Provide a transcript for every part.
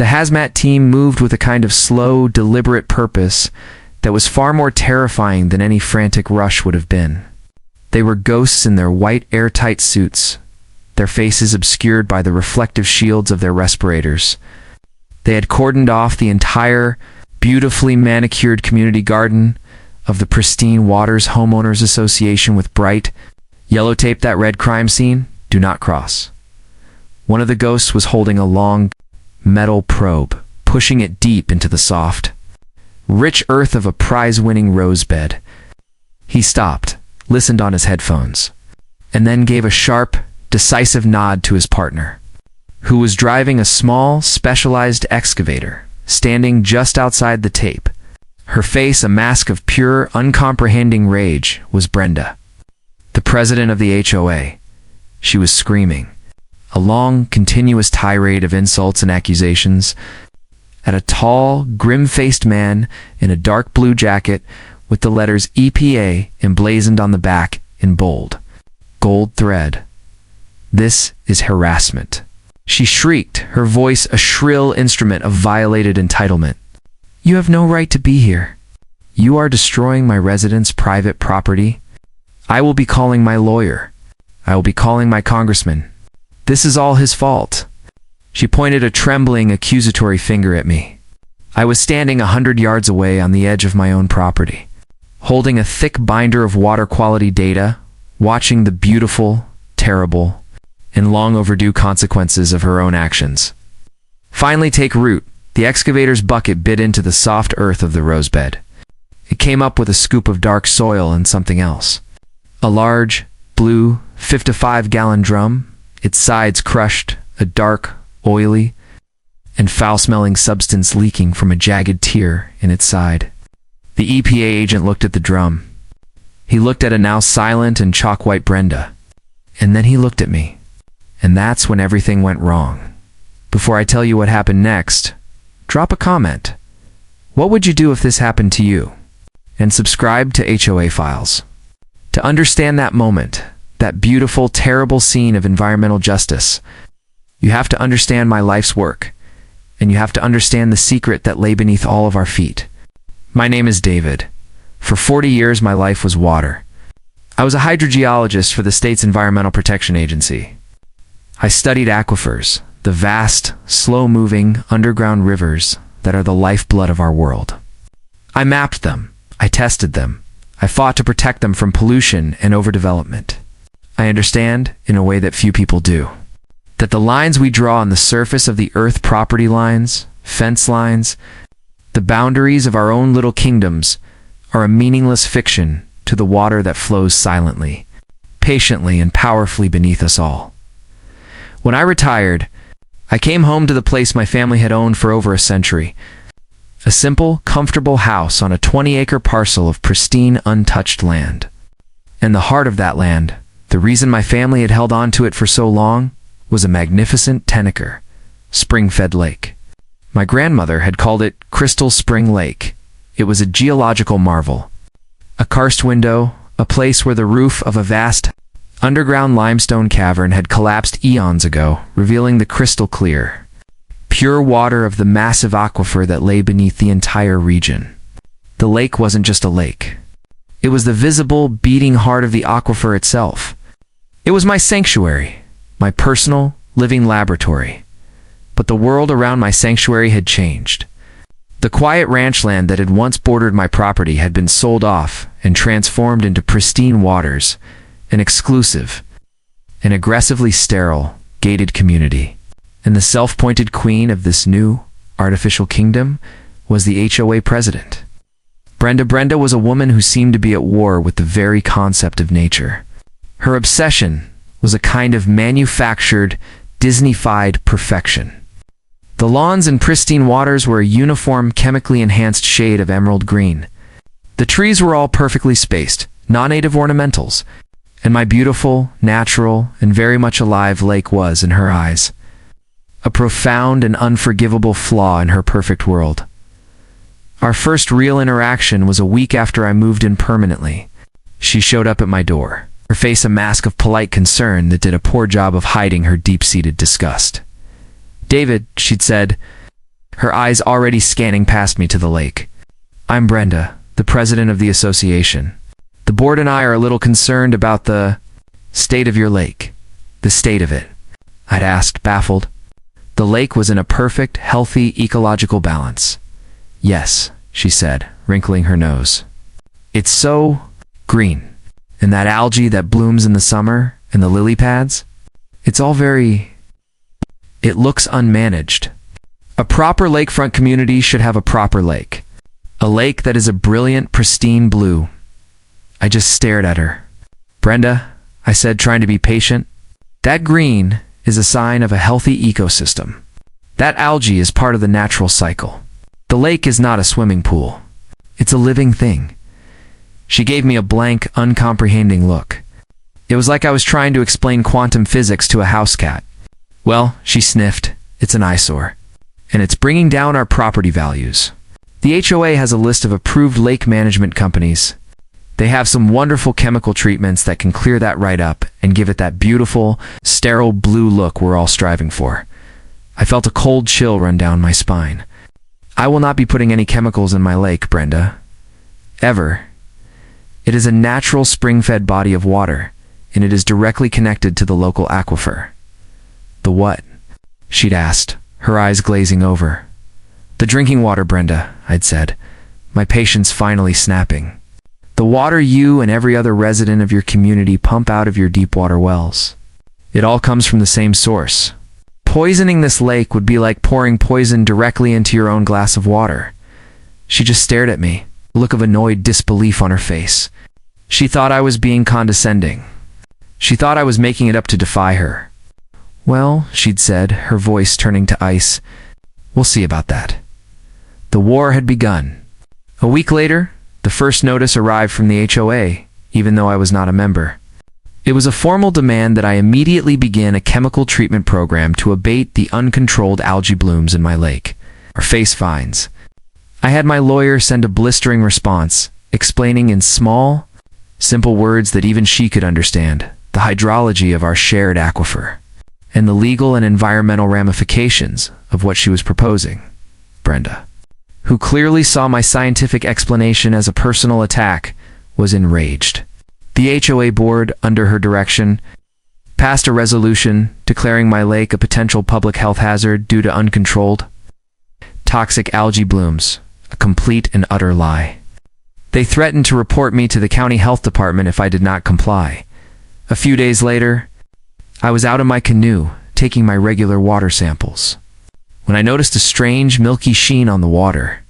The hazmat team moved with a kind of slow, deliberate purpose that was far more terrifying than any frantic rush would have been. They were ghosts in their white, airtight suits, their faces obscured by the reflective shields of their respirators. They had cordoned off the entire, beautifully manicured community garden of the pristine Waters Homeowners Association with bright, yellow tape that read crime scene, do not cross. One of the ghosts was holding a long, metal probe, pushing it deep into the soft, rich earth of a prize-winning rose bed. He stopped, listened on his headphones, and then gave a sharp, decisive nod to his partner, who was driving a small, specialized excavator, standing just outside the tape. Her face a mask of pure, uncomprehending rage was Brenda, the president of the HOA. She was screaming, a long, continuous tirade of insults and accusations, at a tall, grim-faced man in a dark blue jacket with the letters EPA emblazoned on the back in bold, gold thread. "This is harassment," she shrieked, her voice a shrill instrument of violated entitlement. "You have no right to be here. You are destroying my residents' private property. I will be calling my lawyer. I will be calling my congressman. This is all his fault." She pointed a trembling, accusatory finger at me. I was standing 100 yards away on the edge of my own property, holding a thick binder of water quality data, watching the beautiful, terrible, and long overdue consequences of her own actions finally take root. The excavator's bucket bit into the soft earth of the rosebed. It came up with a scoop of dark soil and something else. A large, blue, 55-gallon drum, its sides crushed, a dark, oily, and foul-smelling substance leaking from a jagged tear in its side. The EPA agent looked at the drum. He looked at a now silent and chalk-white Brenda. And then he looked at me. And that's when everything went wrong. Before I tell you what happened next, drop a comment. What would you do if this happened to you? And subscribe to HOA Files. To understand that moment, that beautiful, terrible scene of environmental justice, you have to understand my life's work, and you have to understand the secret that lay beneath all of our feet. My name is David. For 40 years, my life was water. I was a hydrogeologist for the state's Environmental Protection Agency. I studied aquifers, the vast, slow-moving, underground rivers that are the lifeblood of our world. I mapped them. I tested them. I fought to protect them from pollution and overdevelopment. I understand, in a way that few people do, that the lines we draw on the surface of the earth, property lines, fence lines, the boundaries of our own little kingdoms, are a meaningless fiction to the water that flows silently, patiently, and powerfully beneath us all. When I retired, I came home to the place my family had owned for over a century, a simple, comfortable house on a 20-acre parcel of pristine, untouched land. And the heart of that land, the reason my family had held on to it for so long, was a magnificent 10-acre, spring-fed lake. My grandmother had called it Crystal Spring Lake. It was a geological marvel. A karst window, a place where the roof of a vast, underground limestone cavern had collapsed eons ago, revealing the crystal clear, pure water of the massive aquifer that lay beneath the entire region. The lake wasn't just a lake. It was the visible, beating heart of the aquifer itself. It was my sanctuary, my personal, living laboratory. But the world around my sanctuary had changed. The quiet ranch land that had once bordered my property had been sold off and transformed into pristine waters, an exclusive, an aggressively sterile, gated community. And the self-appointed queen of this new, artificial kingdom was the HOA president. Brenda was a woman who seemed to be at war with the very concept of nature. Her obsession was a kind of manufactured, Disney-fied perfection. The lawns and pristine waters were a uniform, chemically enhanced shade of emerald green. The trees were all perfectly spaced, non-native ornamentals, and my beautiful, natural, and very much alive lake was, in her eyes, a profound and unforgivable flaw in her perfect world. Our first real interaction was a week after I moved in permanently. She showed up at my door, her face a mask of polite concern that did a poor job of hiding her deep-seated disgust. "David," she'd said, her eyes already scanning past me to the lake. "I'm Brenda, the president of the association. The board and I are a little concerned about the state of your lake." "The state of it?" I'd asked, baffled. The lake was in a perfect, healthy, ecological balance. "Yes," she said, wrinkling her nose. "It's so green. And that algae that blooms in the summer, and the lily pads? It's all it looks unmanaged. A proper lakefront community should have a proper lake. A lake that is a brilliant, pristine blue." I just stared at her. "Brenda," I said, trying to be patient, "that green is a sign of a healthy ecosystem. That algae is part of the natural cycle. The lake is not a swimming pool. It's a living thing." She gave me a blank, uncomprehending look. It was like I was trying to explain quantum physics to a house cat. "Well," she sniffed, "it's an eyesore. And it's bringing down our property values. The HOA has a list of approved lake management companies. They have some wonderful chemical treatments that can clear that right up and give it that beautiful, sterile blue look we're all striving for." I felt a cold chill run down my spine. "I will not be putting any chemicals in my lake, Brenda. Ever. It is a natural spring-fed body of water, and it is directly connected to the local aquifer." "The what?" she'd asked, her eyes glazing over. "The drinking water, Brenda," I'd said, my patience finally snapping. "The water you and every other resident of your community pump out of your deep water wells. It all comes from the same source. Poisoning this lake would be like pouring poison directly into your own glass of water." She just stared at me, a look of annoyed disbelief on her face. She thought I was being condescending. She thought I was making it up to defy her. "Well," she'd said, her voice turning to ice, "we'll see about that." The war had begun. A week later, the first notice arrived from the HOA, even though I was not a member. It was a formal demand that I immediately begin a chemical treatment program to abate the uncontrolled algae blooms in my lake, or face fines. I had my lawyer send a blistering response, explaining in small, simple words that even she could understand, the hydrology of our shared aquifer, and the legal and environmental ramifications of what she was proposing. Brenda, who clearly saw my scientific explanation as a personal attack, was enraged. The HOA board, under her direction, passed a resolution declaring my lake a potential public health hazard due to uncontrolled, toxic algae blooms, a complete and utter lie. They threatened to report me to the county health department if I did not comply. A few days later, I was out in my canoe, taking my regular water samples, when I noticed a strange, milky sheen on the water,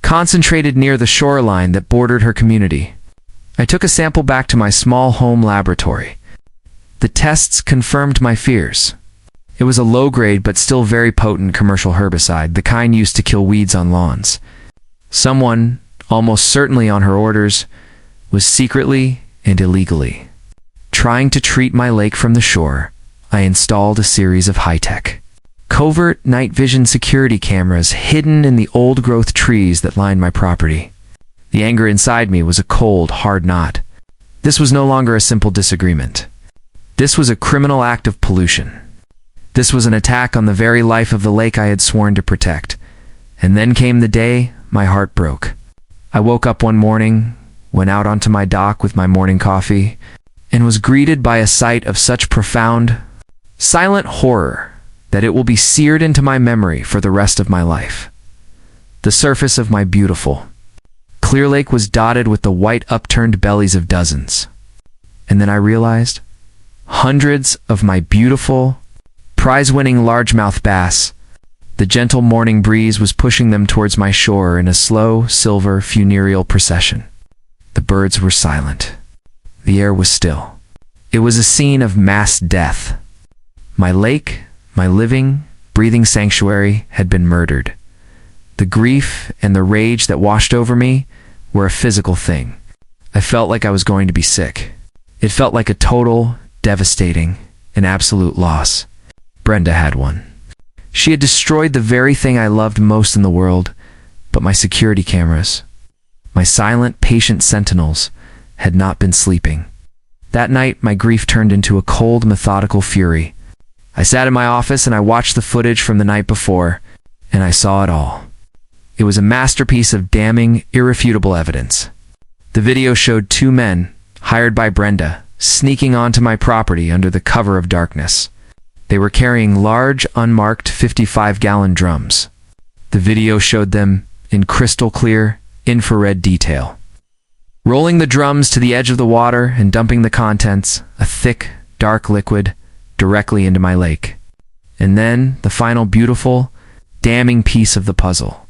concentrated near the shoreline that bordered her community. I took a sample back to my small home laboratory. The tests confirmed my fears. It was a low-grade but still very potent commercial herbicide, the kind used to kill weeds on lawns. Someone, almost certainly on her orders, was secretly and illegally trying to treat my lake from the shore. I installed a series of high-tech, covert night vision security cameras hidden in the old-growth trees that lined my property. The anger inside me was a cold, hard knot. This was no longer a simple disagreement. This was a criminal act of pollution. This was an attack on the very life of the lake I had sworn to protect. And then came the day my heart broke. I woke up one morning, went out onto my dock with my morning coffee, and was greeted by a sight of such profound, silent horror that it will be seared into my memory for the rest of my life. The surface of my beautiful, clear lake was dotted with the white upturned bellies of dozens. And then I realized hundreds of my beautiful, prize-winning largemouth bass. The gentle morning breeze was pushing them towards my shore in a slow, silver, funereal procession. The birds were silent. The air was still. It was a scene of mass death. My lake, my living, breathing sanctuary, had been murdered. The grief and the rage that washed over me were a physical thing. I felt like I was going to be sick. It felt like a total, devastating, and absolute loss. Brenda had one. She had destroyed the very thing I loved most in the world, but my security cameras, my silent, patient sentinels, had not been sleeping. That night, my grief turned into a cold, methodical fury. I sat in my office and I watched the footage from the night before, and I saw it all. It was a masterpiece of damning, irrefutable evidence. The video showed two men, hired by Brenda, sneaking onto my property under the cover of darkness. They were carrying large, unmarked 55-gallon drums. The video showed them in crystal clear, infrared detail, rolling the drums to the edge of the water and dumping the contents, a thick, dark liquid, directly into my lake. And then, the final beautiful, damning piece of the puzzle.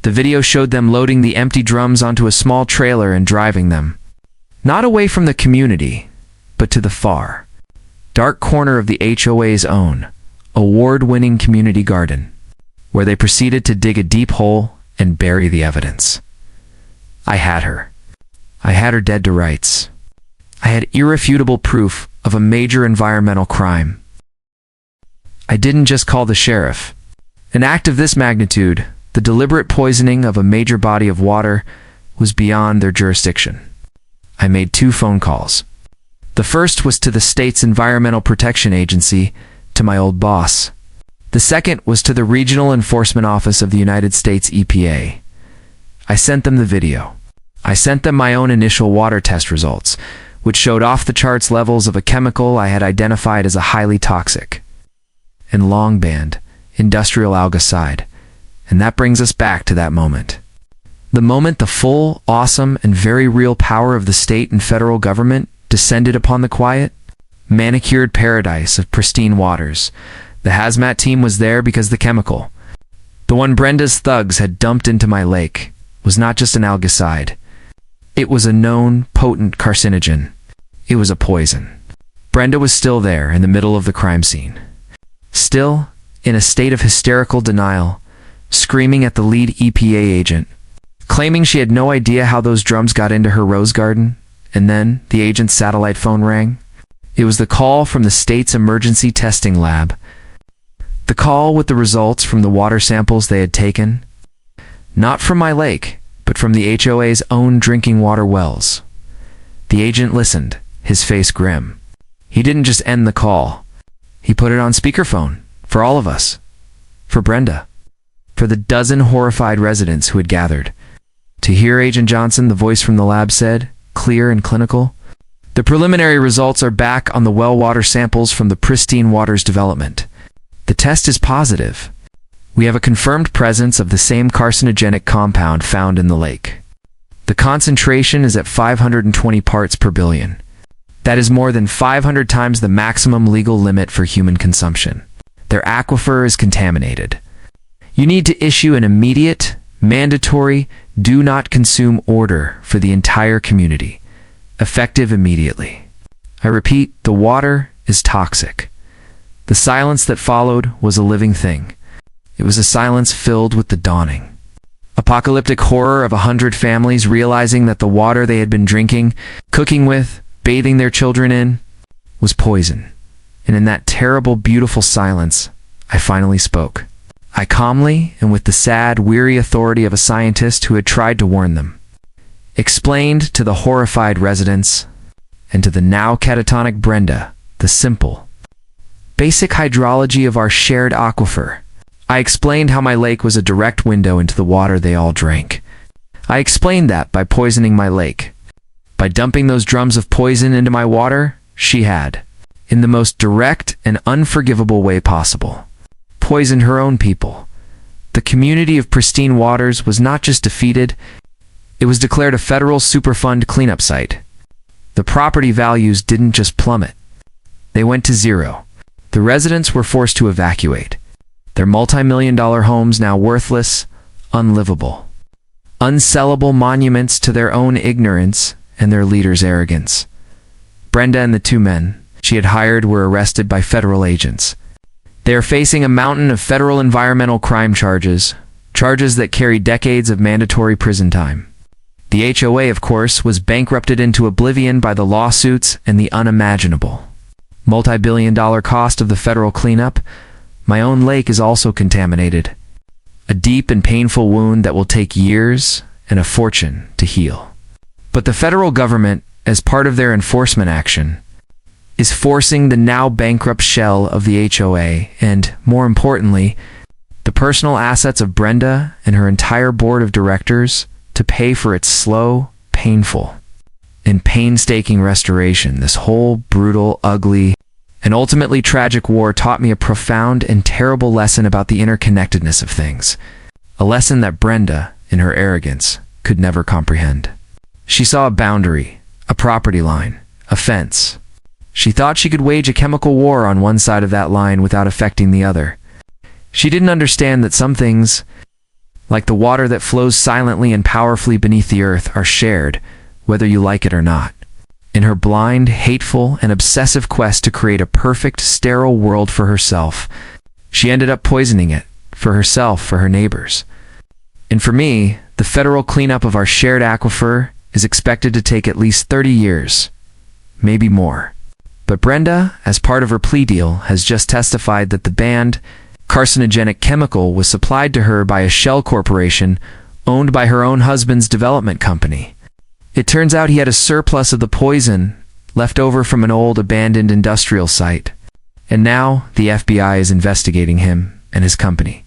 The video showed them loading the empty drums onto a small trailer and driving them, not away from the community, but to the far, dark corner of the HOA's own, award-winning community garden, where they proceeded to dig a deep hole and bury the evidence. I had her. I had her dead to rights. I had irrefutable proof of a major environmental crime. I didn't just call the sheriff. An act of this magnitude, the deliberate poisoning of a major body of water, was beyond their jurisdiction. I made 2 phone calls. The first was to the state's Environmental Protection Agency, to my old boss. The second was to the Regional Enforcement Office of the United States EPA. I sent them the video. I sent them my own initial water test results, which showed off-the-charts levels of a chemical I had identified as a highly toxic and long-band industrial algicide. And that brings us back to that moment. The moment the full, awesome, and very real power of the state and federal government descended upon the quiet, manicured paradise of pristine waters. The hazmat team was there because the chemical, the one Brenda's thugs had dumped into my lake, was not just an algicide. It was a known, potent carcinogen. It was a poison. Brenda was still there in the middle of the crime scene. Still, in a state of hysterical denial, screaming at the lead EPA agent, claiming she had no idea how those drums got into her rose garden, and then the agent's satellite phone rang. It was the call from the state's emergency testing lab. The call with the results from the water samples they had taken, not from my lake, but from the HOA's own drinking water wells. The agent listened, his face grim. He didn't just end the call. He put it on speakerphone, for all of us. For Brenda. For the dozen horrified residents who had gathered. To hear Agent Johnson, the voice from the lab said, clear and clinical, "The preliminary results are back on the well water samples from the Pristine Waters development. The test is positive. We have a confirmed presence of the same carcinogenic compound found in the lake. The concentration is at 520 parts per billion. That is more than 500 times the maximum legal limit for human consumption. Their aquifer is contaminated. You need to issue an immediate, mandatory, do not consume order for the entire community, effective immediately. I repeat, the water is toxic." The silence that followed was a living thing. It was a silence filled with the dawning, apocalyptic horror of 100 families realizing that the water they had been drinking, cooking with, bathing their children in, was poison. And in that terrible, beautiful silence, I finally spoke. I calmly, and with the sad, weary authority of a scientist who had tried to warn them, explained to the horrified residents, and to the now catatonic Brenda, the simple, basic hydrology of our shared aquifer. I explained how my lake was a direct window into the water they all drank. I explained that by poisoning my lake, by dumping those drums of poison into my water, she had, in the most direct and unforgivable way possible, poisoned her own people. The community of Pristine Waters was not just defeated, it was declared a federal Superfund cleanup site. The property values didn't just plummet. They went to zero. The residents were forced to evacuate. Their multi-million-dollar homes now worthless, unlivable. Unsellable monuments to their own ignorance and their leaders' arrogance. Brenda and the 2 men she had hired were arrested by federal agents. They are facing a mountain of federal environmental crime charges, charges that carry decades of mandatory prison time. The HOA, of course, was bankrupted into oblivion by the lawsuits and the unimaginable multi-billion-dollar cost of the federal cleanup. My own lake is also contaminated, a deep and painful wound that will take years and a fortune to heal. But the federal government, as part of their enforcement action, is forcing the now bankrupt shell of the HOA and, more importantly, the personal assets of Brenda and her entire board of directors to pay for its slow, painful, and painstaking restoration. This whole brutal, ugly, and ultimately tragic war taught me a profound and terrible lesson about the interconnectedness of things, a lesson that Brenda, in her arrogance, could never comprehend. She saw a boundary, a property line, a fence. She thought she could wage a chemical war on one side of that line without affecting the other. She didn't understand that some things, like the water that flows silently and powerfully beneath the earth, are shared, whether you like it or not. In her blind, hateful, and obsessive quest to create a perfect, sterile world for herself, she ended up poisoning it, for herself, for her neighbors. And for me, the federal cleanup of our shared aquifer is expected to take at least 30 years, maybe more. But Brenda, as part of her plea deal, has just testified that the banned, carcinogenic chemical was supplied to her by a shell corporation owned by her own husband's development company. It turns out he had a surplus of the poison left over from an old abandoned industrial site, and now the FBI is investigating him and his company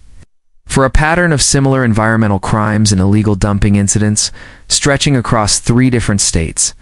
for a pattern of similar environmental crimes and illegal dumping incidents stretching across 3 different states.